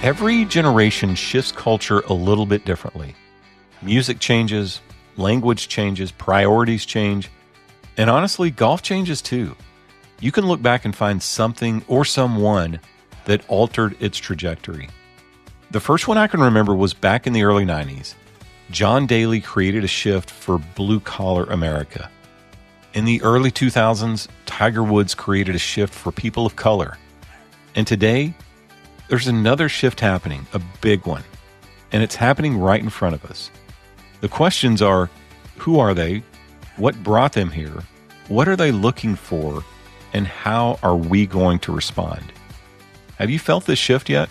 Every generation shifts culture a little bit differently. Music changes, language changes, priorities change, and honestly, golf changes too. You can look back and find something or someone that altered its trajectory. The first one I can remember was back in the early 90s. John Daly created a shift for blue-collar America. In the early 2000s, Tiger Woods created a shift for people of color. And today, there's another shift happening, a big one. And it's happening right in front of us. The questions are, who are they? What brought them here? What are they looking for? And how are we going to respond? Have you felt this shift yet?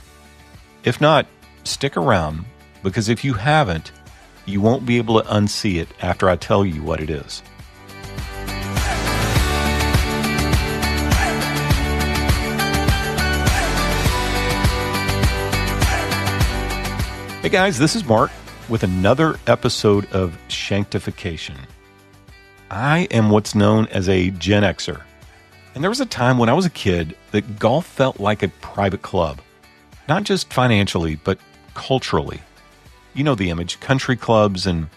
If not, stick around, because if you haven't, you won't be able to unsee it after I tell you what it is. Hey guys, this is Mark with another episode of Shanctification. I am what's known as a Gen Xer. And there was a time when I was a kid that golf felt like a private club. Not just financially, but culturally. You know the image, country clubs and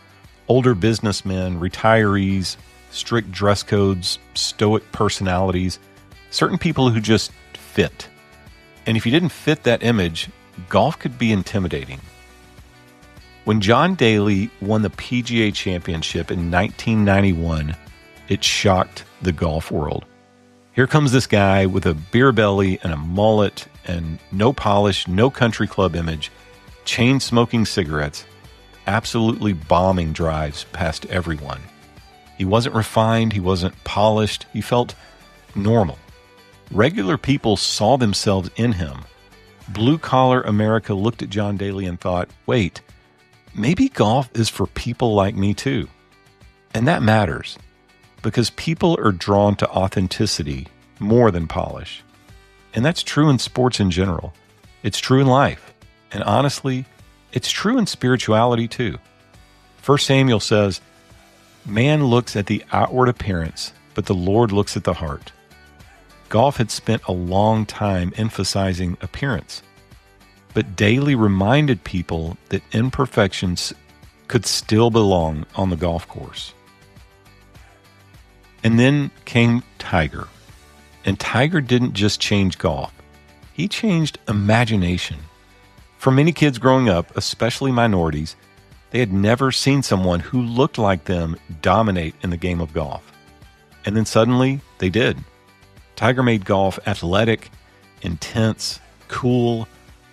older businessmen, retirees, strict dress codes, stoic personalities, certain people who just fit. And if you didn't fit that image, golf could be intimidating. When John Daly won the PGA Championship in 1991, it shocked the golf world. Here comes this guy with a beer belly and a mullet and no polish, no country club image, chain-smoking cigarettes, absolutely bombing drives past everyone. He wasn't refined, he wasn't polished, he felt normal. Regular people saw themselves in him. Blue-collar America looked at John Daly and thought, wait, maybe golf is for people like me too. And that matters, because people are drawn to authenticity more than polish. And that's true in sports in general. It's true in life. And honestly, it's true in spirituality too. 1 Samuel says, man looks at the outward appearance, but the Lord looks at the heart. Golf had spent a long time emphasizing appearance. But Daly reminded people that imperfections could still belong on the golf course. And then came Tiger. And Tiger didn't just change golf. He changed imagination. For many kids growing up, especially minorities, they had never seen someone who looked like them dominate in the game of golf. And then suddenly, they did. Tiger made golf athletic, intense, cool,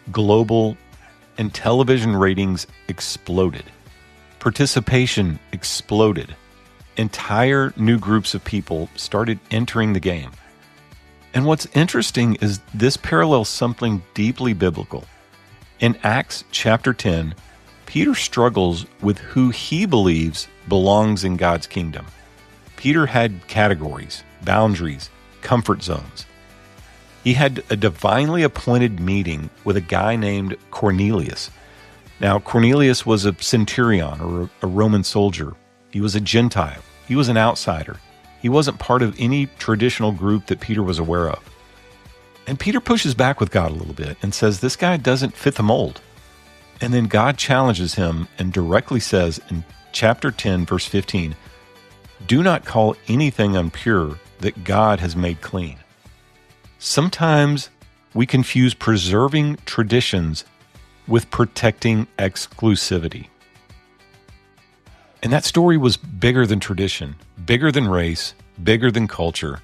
global, and television ratings exploded. Participation exploded. Entire new groups of people started entering the game. And what's interesting is this parallels something deeply biblical. In Acts chapter 10, Peter struggles with who he believes belongs in God's kingdom. Peter had categories, boundaries, comfort zones. He had a divinely appointed meeting with a guy named Cornelius. Now, Cornelius was a centurion or a Roman soldier. He was a Gentile. He was an outsider. He wasn't part of any traditional group that Peter was aware of. And Peter pushes back with God a little bit and says, this guy doesn't fit the mold. And then God challenges him and directly says in chapter 10, verse 15, do not call anything impure that God has made clean. Sometimes we confuse preserving traditions with protecting exclusivity. And that story was bigger than tradition, bigger than race, bigger than culture.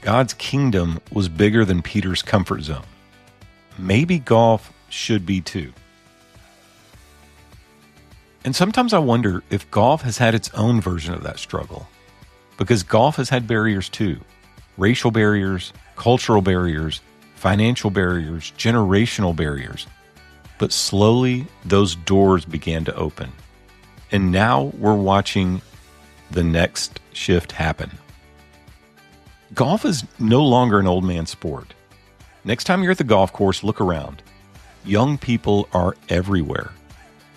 God's kingdom was bigger than Peter's comfort zone. Maybe golf should be too. And sometimes I wonder if golf has had its own version of that struggle, because golf has had barriers too. Racial barriers, cultural barriers, financial barriers, generational barriers. But slowly, those doors began to open. And now we're watching the next shift happen. Golf is no longer an old man sport. Next time you're at the golf course, look around. Young people are everywhere.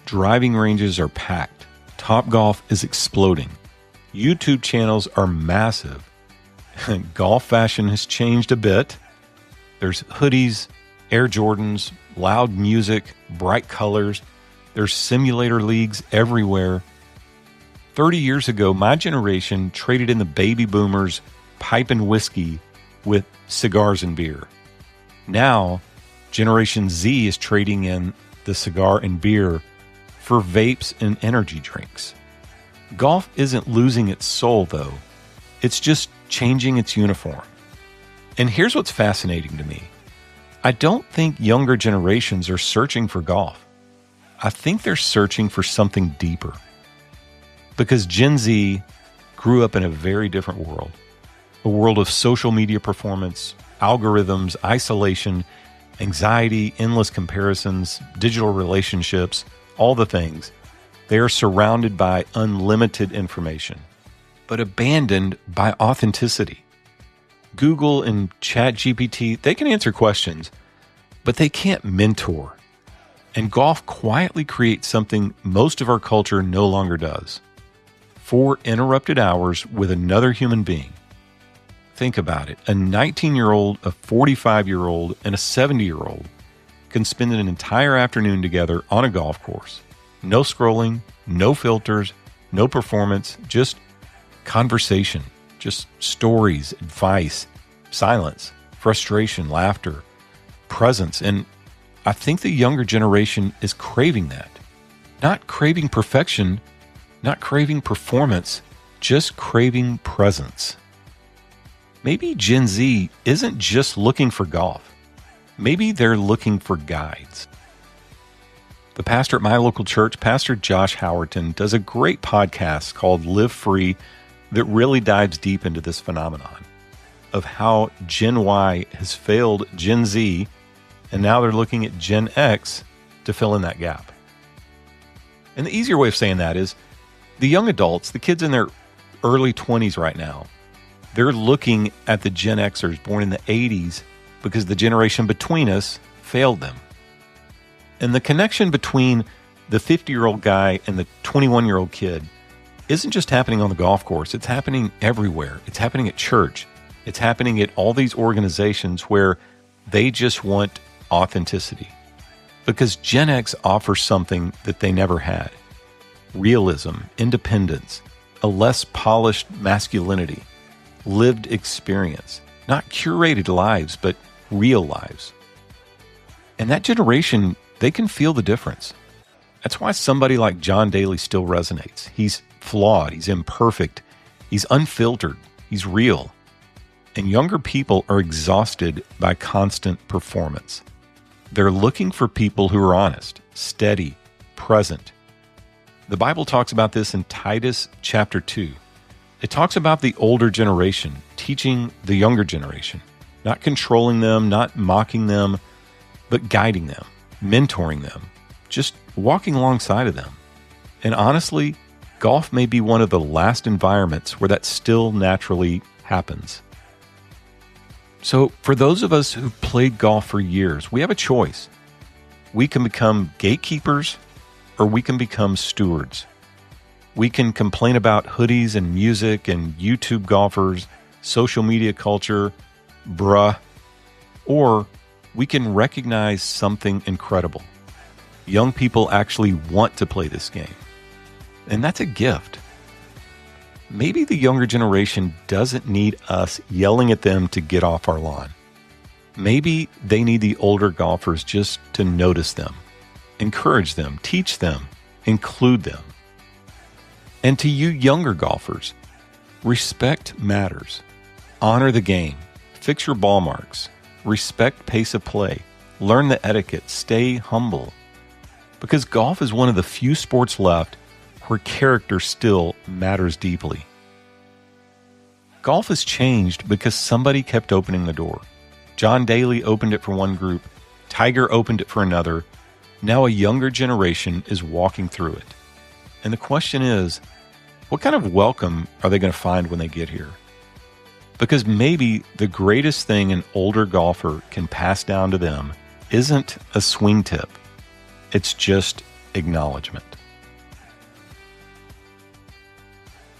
Driving ranges are packed. Topgolf is exploding. YouTube channels are massive. Golf fashion has changed a bit. There's hoodies, Air Jordans, loud music, bright colors. There's simulator leagues everywhere. 30 years ago, my generation traded in the baby boomers' pipe and whiskey with cigars and beer. Now, Generation Z is trading in the cigar and beer for vapes and energy drinks. Golf isn't losing its soul, though. It's just changing its uniform. And here's what's fascinating to me. I don't think younger generations are searching for golf. I think they're searching for something deeper. Because Gen Z grew up in a very different world. A world of social media performance, algorithms, isolation, anxiety, endless comparisons, digital relationships, all the things. They are surrounded by unlimited information, but abandoned by authenticity. Google and ChatGPT, they can answer questions, but they can't mentor. And golf quietly creates something most of our culture no longer does. 4 interrupted hours with another human being. Think about it. A 19-year-old, a 45-year-old, and a 70-year-old can spend an entire afternoon together on a golf course. No scrolling, no filters, no performance, just conversation, just stories, advice, silence, frustration, laughter, presence. And I think the younger generation is craving that. Not craving perfection, not craving performance, just craving presence. Maybe Gen Z isn't just looking for golf. Maybe they're looking for guides. The pastor at my local church, Pastor Josh Howerton, does a great podcast called Live Free that really dives deep into this phenomenon of how Gen Y has failed Gen Z, and now they're looking at Gen X to fill in that gap. And the easier way of saying that is the young adults, the kids in their early 20s right now, they're looking at the Gen Xers born in the 80s because the generation between us failed them. And the connection between the 50-year-old guy and the 21-year-old kid isn't just happening on the golf course. It's happening everywhere. It's happening at church. It's happening at all these organizations where they just want authenticity. Because Gen X offers something that they never had. Realism, independence, a less polished masculinity, lived experience, not curated lives, but real lives. And that generation, they can feel the difference. That's why somebody like John Daly still resonates. He's flawed, he's imperfect, he's unfiltered, he's real. And younger people are exhausted by constant performance. They're looking for people who are honest, steady, present. The Bible talks about this in Titus chapter 2. It talks about the older generation teaching the younger generation, not controlling them, not mocking them, but guiding them, mentoring them, just walking alongside of them. And honestly, golf may be one of the last environments where that still naturally happens. So for those of us who've played golf for years, we have a choice. We can become gatekeepers or we can become stewards. We can complain about hoodies and music and YouTube golfers, social media culture, or we can recognize something incredible. Young people actually want to play this game. And that's a gift. Maybe the younger generation doesn't need us yelling at them to get off our lawn. Maybe they need the older golfers just to notice them, encourage them, teach them, include them. And to you younger golfers, respect matters. Honor the game. Fix your ball marks. Respect pace of play. Learn the etiquette. Stay humble. Because golf is one of the few sports left where character still matters deeply. Golf has changed because somebody kept opening the door. John Daly opened it for one group. Tiger opened it for another. Now a younger generation is walking through it. And the question is, what kind of welcome are they going to find when they get here? Because maybe the greatest thing an older golfer can pass down to them isn't a swing tip. It's just acknowledgement.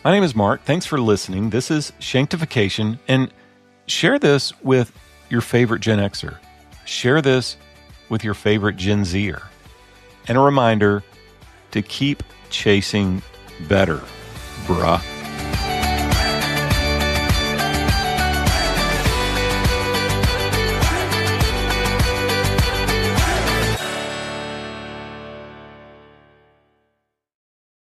My name is Mark. Thanks for listening. This is Shanctification, and share this with your favorite Gen Xer. Share this with your favorite Gen Zer. And a reminder to keep chasing better, bruh.